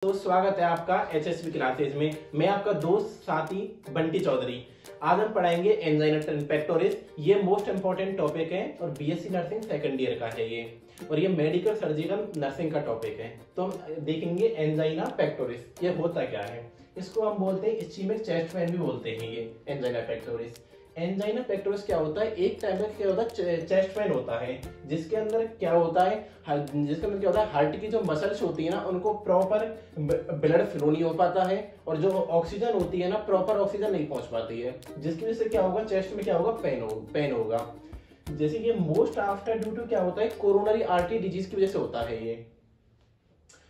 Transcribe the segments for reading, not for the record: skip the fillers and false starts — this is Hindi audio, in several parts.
तो स्वागत है आपका एचएसवी क्लासेज में। मैं आपका दोस्त साथी बंटी चौधरी। आज हम पढ़ाएंगे एंजाइना पेक्टोरिस। ये मोस्ट इंपॉर्टेंट टॉपिक है और बीएससी नर्सिंग सेकंड ईयर का है ये, और ये मेडिकल सर्जिकल नर्सिंग का टॉपिक है। तो हम देखेंगे एंजाइना पेक्टोरिस ये होता क्या है। इसको हम बोलते हैं इस्चीमिक चेस्ट पेन भी बोलते हैं ये एंजाइना पेक्टोरिस। एंजाइना पेक्टोरिस क्या होता है, एक टाइप का क्या होता है चेस्ट पेन होता है, जिसके अंदर क्या होता है हार्ट की जो मसल्स होती है ना, उनको प्रॉपर ब्लड फ्लो नहीं हो पाता है, और जो ऑक्सीजन होती है ना प्रॉपर ऑक्सीजन नहीं पहुंच पाती है, जिसकी वजह से क्या होगा चेस्ट में क्या होगा पेन होगा। जैसे ये मोस्ट आफ्टर ड्यू टू क्या होता है कोरोनरी आर्टरी डिजीज की वजह से होता है ये।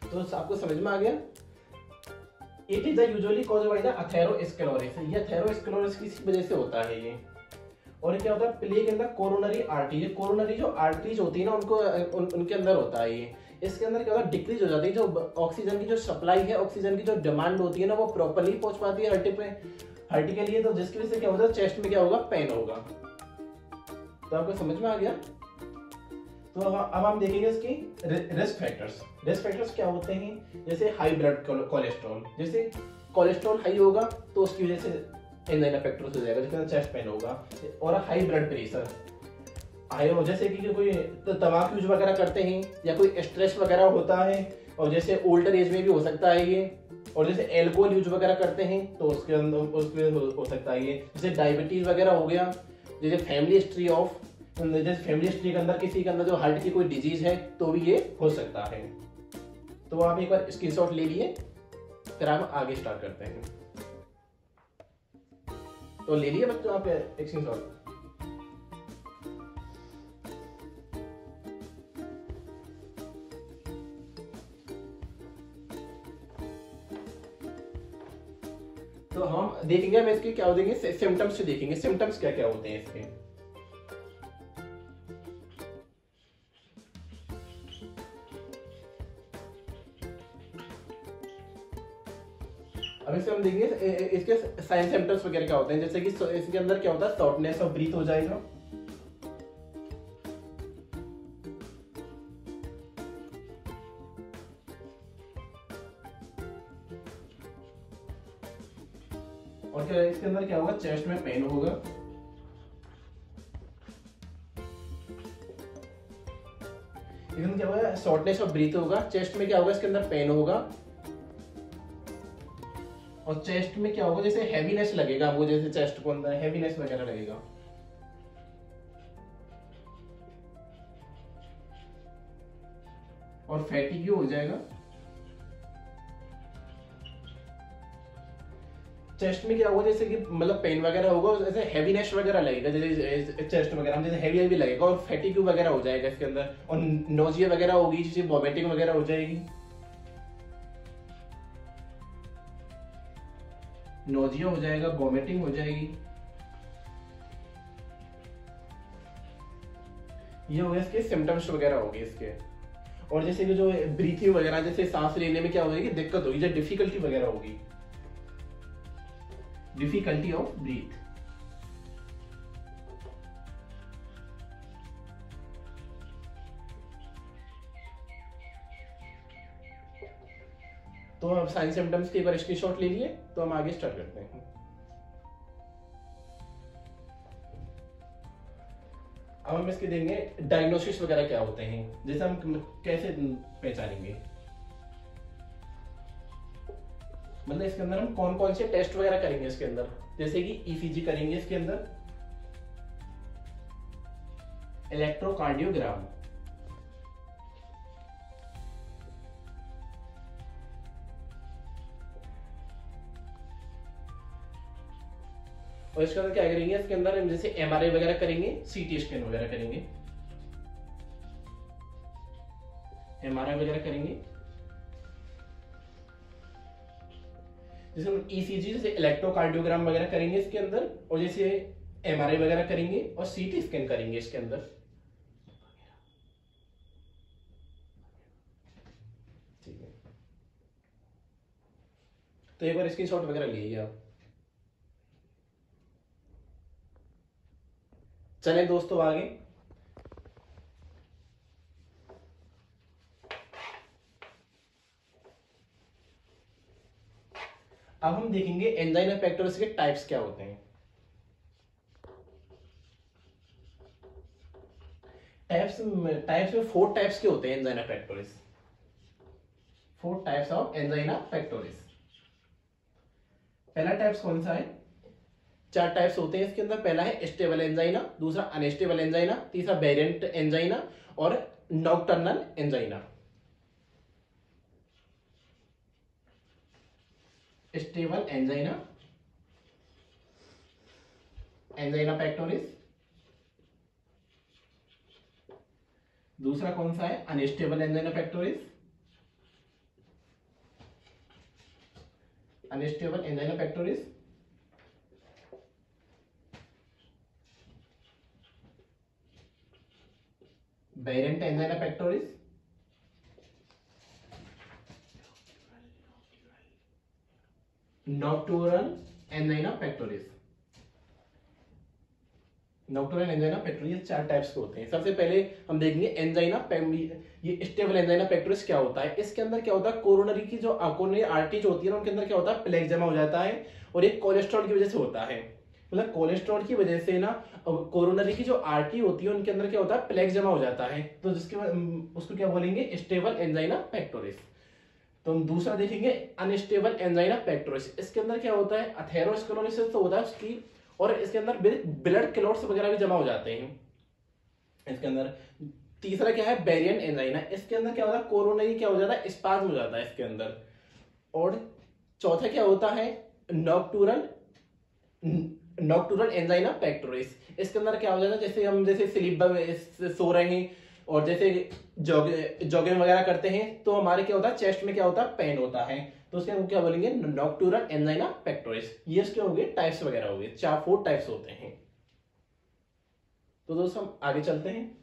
तो आपको समझ में आ गया। It is usually caused by the atherosclerosis. ये अथेरोस्क्लेरोसिस किस वजह से होता है ये। और क्या होता है plague in the coronary artery. Coronary जो आर्टरीज होती है ना उनके अंदर होता है ये। इसके अंदर क्या होता है डिक्रीज हो जाती है, जो ऑक्सीजन की जो सप्लाई है, ऑक्सीजन की जो डिमांड होती है ना वो प्रॉपर्ली पहुंच पाती है हार्ट के लिए, तो जिसकी वजह से क्या होता है चेस्ट में क्या होगा पेन होगा। तो आपको समझ में आ गया। तो अब हम देखेंगे इसकी रिस्क फैक्टर्स। रिस्क फैक्टर्स क्या होते हैं, जैसे हाई ब्लड कोलेस्ट्रॉल। जैसे कोलेस्ट्रॉल हाई होगा तो उसकी वजह से एंजाइना पेक्टोरिस हो जाएगा, जिसके चेस्ट पेन होगा। और हाई ब्लड प्रेशर हाई हो, जैसे कि कोई तंबाकू यूज वगैरह करते हैं या कोई स्ट्रेस वगैरह होता है, और जैसे ओल्डर एज में भी हो सकता है ये। और जैसे एल्कोहल यूज वगैरह करते हैं तो उसके अंदर हो सकता है ये। जैसे डायबिटीज वगैरह हो गया, जैसे फैमिली हिस्ट्री के अंदर किसी के अंदर जो हार्ट की कोई डिजीज है तो भी ये हो सकता है। तो आप एक बार स्क्रीनशॉट ले लिए, फिर हम आगे स्टार्ट करते हैं। तो ले लिए बच्चों आप एक स्क्रीनशॉट। तो हम देखेंगे, हम इसके क्या देंगे सिम्टम्स से देखेंगे, सिम्टम्स क्या क्या होते हैं इसके। अब इससे हम देखेंगे इसके साइन सिम्टम्स वगैरह क्या होते हैं। जैसे कि इसके अंदर क्या होता है शॉर्टनेस ऑफ ब्रीथ हो जाएगा। और क्या इसके अंदर क्या होगा चेस्ट में पेन होगा। इसमें क्या होगा शॉर्टनेस ऑफ ब्रीथ होगा, चेस्ट में क्या होगा इसके अंदर पेन होगा, और चेस्ट में क्या होगा जैसे हैवीनेस लगेगा आपको, जैसे चेस्ट को अंदर हैवीनेस वगैरह लगेगा। और फैटिग हो जाएगा। चेस्ट में क्या होगा जैसे कि मतलब पेन वगैरह होगा, जैसे हैवीनेस वगैरह लगेगा, जैसे चेस्ट वगैरह जैसे हैवी लगेगा, और फैटिग वगैरह हो जाएगा इसके अंदर, और नोजिया वगैरह होगी, जैसे वॉमिटिंग वगैरह हो जाएगी। नोजिया हो जाएगा, वॉमिटिंग हो जाएगी। ये हो गया इसके सिम्टम्स वगैरह हो गए इसके। और जैसे कि जो ब्रीथिंग वगैरह, जैसे सांस लेने में क्या होगी दिक्कत होगी, जैसे डिफिकल्टी वगैरह होगी, डिफिकल्टी ऑफ ब्रीथ। तो अब साइन सिम्टम्स के एक बार स्क्रीनशॉट ले लिए, तो हम आगे स्टार्ट करते हैं। अब हम इसके देंगे डायग्नोसिस वगैरह क्या होते हैं, जैसे हम कैसे पहचानेंगे, मतलब इसके अंदर हम कौन कौन से टेस्ट वगैरह करेंगे इसके अंदर। जैसे कि ईसीजी करेंगे इसके अंदर, इलेक्ट्रोकार्डियोग्राम, और इसके अंदर क्या करेंगे इसके अंदर हम जैसे एमआरआई वगैरह करेंगे, सीटी स्कैन वगैरह करेंगे, एमआरआई वगैरह करेंगे। जैसे हम ईसीजी जैसे इलेक्ट्रोकार्डियोग्राम वगैरह करेंगे इसके अंदर, और जैसे एमआरआई वगैरह करेंगे और सीटी स्कैन करेंगे इसके अंदर। ठीक है, तो एक बार स्क्रीनशॉट वगैरह लीजिए आप। चलें दोस्तों आगे। अब हम देखेंगे एंजाइना पेक्टोरिस के टाइप्स क्या होते हैं। टाइप्स में 4 टाइप्स के होते हैं angina pectoris. 4 types of angina pectoris. पहला टाइप्स कौन सा है? 4 टाइप्स होते हैं इसके अंदर। पहला है स्टेबल एंजाइना, दूसरा अनस्टेबल एंजाइना, तीसरा वेरिएंट एंजाइना और nocturnal angina. Stable angina, angina pectoris. दूसरा कौन सा है? Unstable angina pectoris, unstable angina pectoris. Variant angina pectoris, nocturnal angina pectoris. Nocturnal angina pectoris, ये 4 टाइप्स के होते हैं। सबसे पहले हम देखेंगे एंजाइना, ये स्टेबल एंजाइना पेक्टोरिस क्या होता है। इसके अंदर क्या होता है, कोरोनरी की जो कोरोनरी आर्टरीज होती है ना, उनके अंदर क्या होता है, प्लेग जमा हो जाता है और एक कोलेस्ट्रॉल की वजह से होता है। मतलब कोलेस्ट्रॉल की वजह से ना कोरोनरी की जो आर्टरी होती है उनके अंदर क्या होता है, प्लेग जमा हो जाता है। तो जिसके उसको क्या बोलेंगे, स्टेबल एंजाइना पेक्टोरिस। तो हम दूसरा देखेंगे अनस्टेबल एंजाइना पेक्टोरिस। इसके अंदर क्या होता है, अथेरोस्क्लेरोसिस तो होता है उसकी, और इसके अंदर ब्लड क्लॉट्स वगैरह भी जमा हो जाते हैं इसके अंदर। तीसरा क्या है, वेरिएंट एंजाइना। इसके अंदर क्या होता है, कोरोनरी क्या हो जाता है, स्पाज्म हो जाता है इसके अंदर। और चौथा क्या होता है, नॉक्टूरल नॉक्टूरल एंजाइना पेक्टोरिस। इसके अंदर क्या हो जाता है, जैसे हम स्लीप सो रहे हैं और जैसे जॉगिंग वगैरह करते हैं तो हमारे क्या होता है, चेस्ट में क्या होता है, पेन होता है। तो उसके हम क्या बोलेंगे, नॉक्टूरल एंजाइना पेक्टोरिस। ये इसके हो गए टाइप्स वगैरह हो गए, 4 टाइप्स होते हैं। तो दोस्तों हम आगे चलते हैं।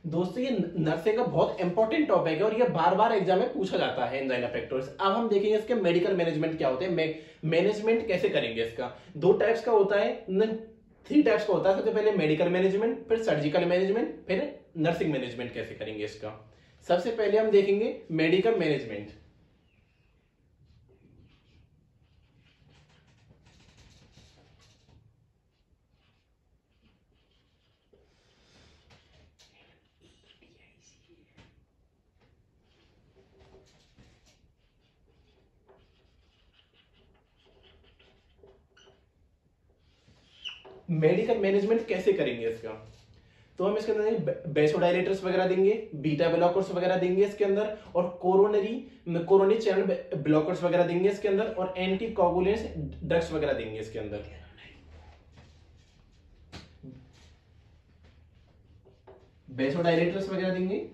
दोस्तों ये नर्सिंग का बहुत इंपॉर्टेंट टॉपिक है और ये बार बार एग्जाम में पूछा जाता है एंजाइना पेक्टोरिस। अब हम देखेंगे इसके मेडिकल मैनेजमेंट क्या होते हैं, मैनेजमेंट कैसे करेंगे इसका। 2 टाइप्स का होता है, 3 टाइप्स का होता है। सबसे पहले मेडिकल मैनेजमेंट, फिर सर्जिकल मैनेजमेंट, फिर नर्सिंग मैनेजमेंट कैसे करेंगे इसका। सबसे पहले हम देखेंगे मेडिकल मैनेजमेंट। मेडिकल मैनेजमेंट कैसे करेंगे इसका, तो हम इसके अंदर बेसोडाइलेटर्स वगैरह देंगे, बीटा ब्लॉकर्स वगैरह देंगे इसके अंदर, और कोरोनरी चैनल ब्लॉकर्स वगैरह देंगे इसके अंदर, और एंटी कोगुलेंट्स ड्रग्स वगैरह देंगे इसके अंदर। बेसोडाइलेटर्स वगैरह देंगे,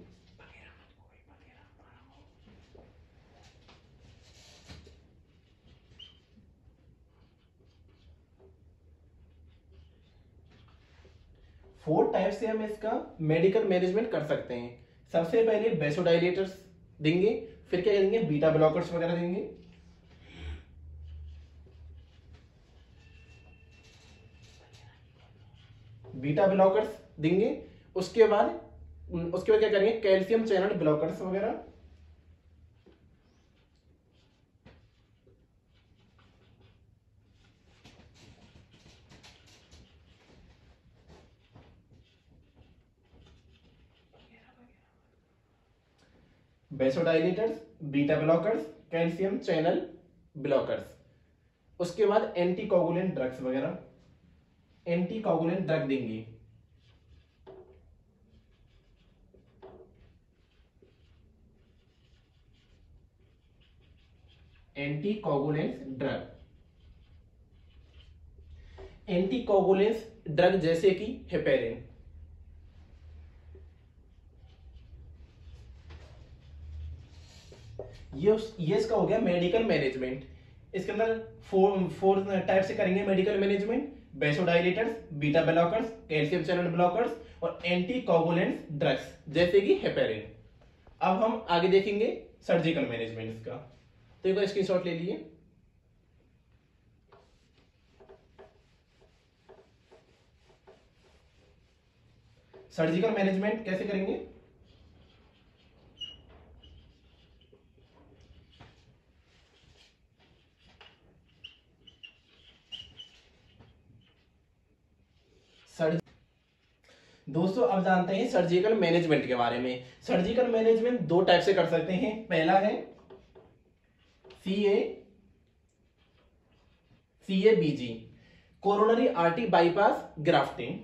फोर टाइप से हम इसका मेडिकल मैनेजमेंट कर सकते हैं। सबसे पहले बेसोडाइलेटर्स देंगे, फिर क्या देंगे, बीटा ब्लॉकर्स वगैरह देंगे, बीटा ब्लॉकर्स देंगे। उसके बाद क्या करेंगे, कैल्शियम चैनल ब्लॉकर्स वगैरह, vasodilators, beta blockers, calcium channel blockers. उसके बाद एंटी कोगुलेंट ड्रग्स वगैरह, एंटी कोगुलेंट ड्रग देंगे। Anticoagulants drug, anticoagulants drug जैसे कि हेपेरिन। ये इसका हो गया मेडिकल मैनेजमेंट। इसके अंदर फोर टाइप से करेंगे medical management, vasodilators, beta blockers, calcium channel blockers और एंटी कोगुलेंट्स ड्रग्स जैसे कि हेपेरिन। अब हम आगे देखेंगे सर्जिकल मैनेजमेंट इसका। तो एक स्क्रीनशॉट ले लिए। सर्जिकल मैनेजमेंट कैसे करेंगे? दोस्तों अब जानते हैं सर्जिकल मैनेजमेंट के बारे में। सर्जिकल मैनेजमेंट दो टाइप से कर सकते हैं। पहला है CABG, coronary artery bypass grafting,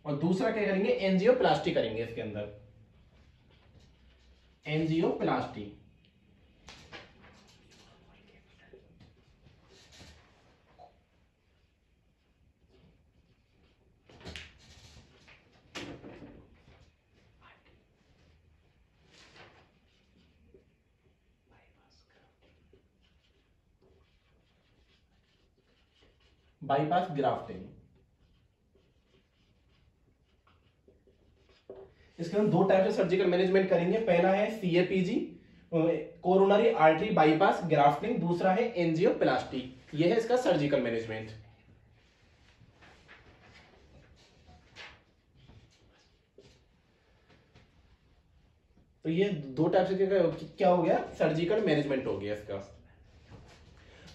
और दूसरा क्या करेंगे? एंजियोप्लास्टी करेंगे। इसके अंदर एंजियोप्लास्टी। Bypass grafting. इसके हम दो टाइप से सर्जिकल मैनेजमेंट करेंगे। पहला है CAPG, coronary artery bypass grafting, दूसरा है एंजियोप्लास्टी। यह है इसका सर्जिकल मैनेजमेंट। तो ये दो टाइप से क्या हो गया? सर्जिकल मैनेजमेंट हो गया इसका।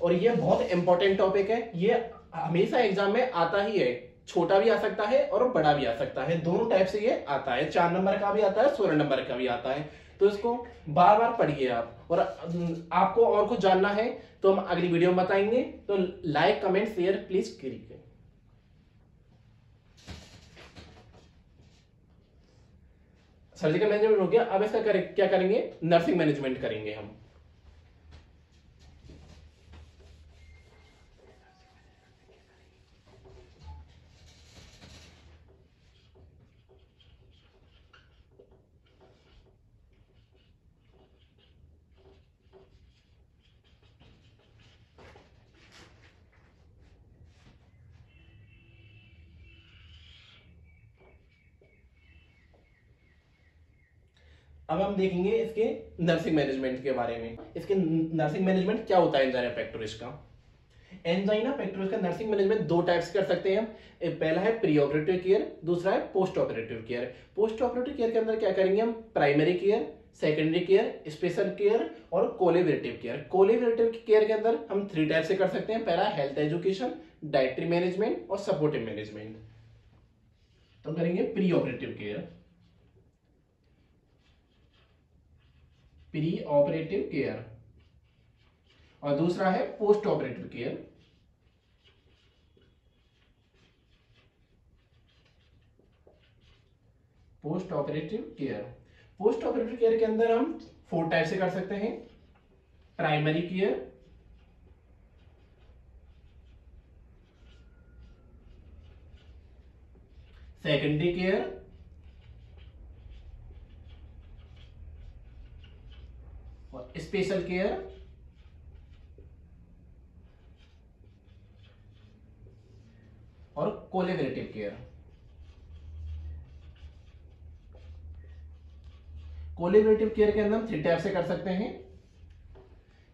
और ये बहुत इंपॉर्टेंट टॉपिक है। ये हमेशा एग्जाम में आता ही है। छोटा भी आ सकता है और बड़ा भी आ सकता है, दोनों टाइप से ये आता है। 4 नंबर का भी आता है, 16 नंबर का भी आता है। तो इसको बार बार पढ़िए आप। और आपको और कुछ जानना है तो हम अगली वीडियो में बताएंगे। तो लाइक कमेंट शेयर प्लीज करिए। सर्जिकल मैनेजमेंट हो गया। अब इसका क्या करेंगे? नर्सिंग मैनेजमेंट करेंगे हम। अब हम देखेंगे इसके नर्सिंग मैनेजमेंट के बारे में। इसके नर्सिंग मैनेजमेंट क्या होता है एंजाइना पेक्टोरिस का? एंजाइना पेक्टोरिस का नर्सिंग मैनेजमेंट दो टाइप्स कर सकते हैं हम। पहला है प्री ऑपरेटिव केयर, दूसरा है post operative care. Post operative care के अंदर क्या करेंगे हम? Primary care, secondary care, special care और कोलेबरेटिव केयर। कोलेबरेटिव केयर के अंदर हम 3 टाइप से कर सकते हैं। पहला हेल्थ एजुकेशन, डाइटरी मैनेजमेंट और सपोर्टिव मैनेजमेंट। तो करेंगे pre operative care, pre operative care, और दूसरा है post operative care. Post operative care. Post operative care के अंदर हम 4 टाइप से कर सकते हैं। प्राइमरी केयर, सेकेंडरी केयर और स्पेशल केयर और कोलेबरेटिव केयर। कोलेबरेटिव केयर के अंदर हम 3 टाइप से कर सकते हैं।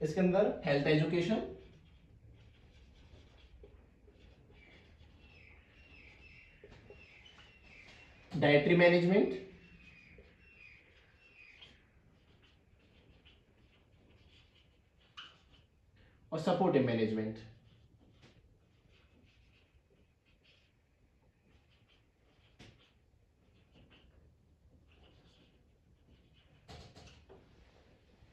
इसके अंदर हेल्थ एजुकेशन, डाइटरी मैनेजमेंट और सपोर्टिव मैनेजमेंट।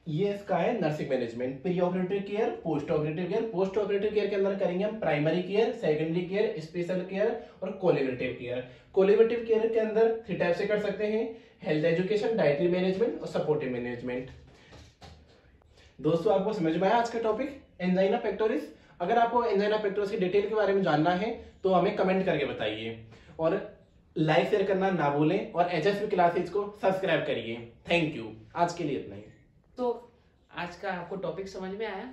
ये इसका है nursing management. Pre operative care, post operative care. Post operative care के अंदर करेंगे हम primary care, secondary care, special care और कोलेबरेटिव केयर। कोलेबरेटिव केयर के अंदर 3 टाइप से कर सकते हैं। हेल्थ एजुकेशन, डाइटरी मैनेजमेंट और सपोर्टिव मैनेजमेंट। दोस्तों आपको समझ में आया आज का टॉपिक एंजाइना पेक्टोरिस? अगर आपको एंजाइना पेक्टोरिस की डिटेल के बारे में जानना है तो हमें कमेंट करके बताइए, और लाइक शेयर करना ना भूलें, और HSV क्लासेज को सब्सक्राइब करिए। Thank you. आज के लिए इतना ही। तो आज का आपको टॉपिक समझ में आया?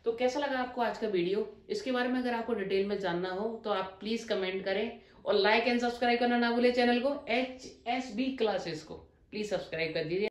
तो कैसा लगा आपको आज का वीडियो? इसके बारे में अगर आपको डिटेल में जानना हो तो आप प्लीज कमेंट करें, और लाइक एंड सब्सक्राइब करना ना भूलें चैनल को, HSV क्लासेस को प्लीज सब्सक्राइब कर दीजिए।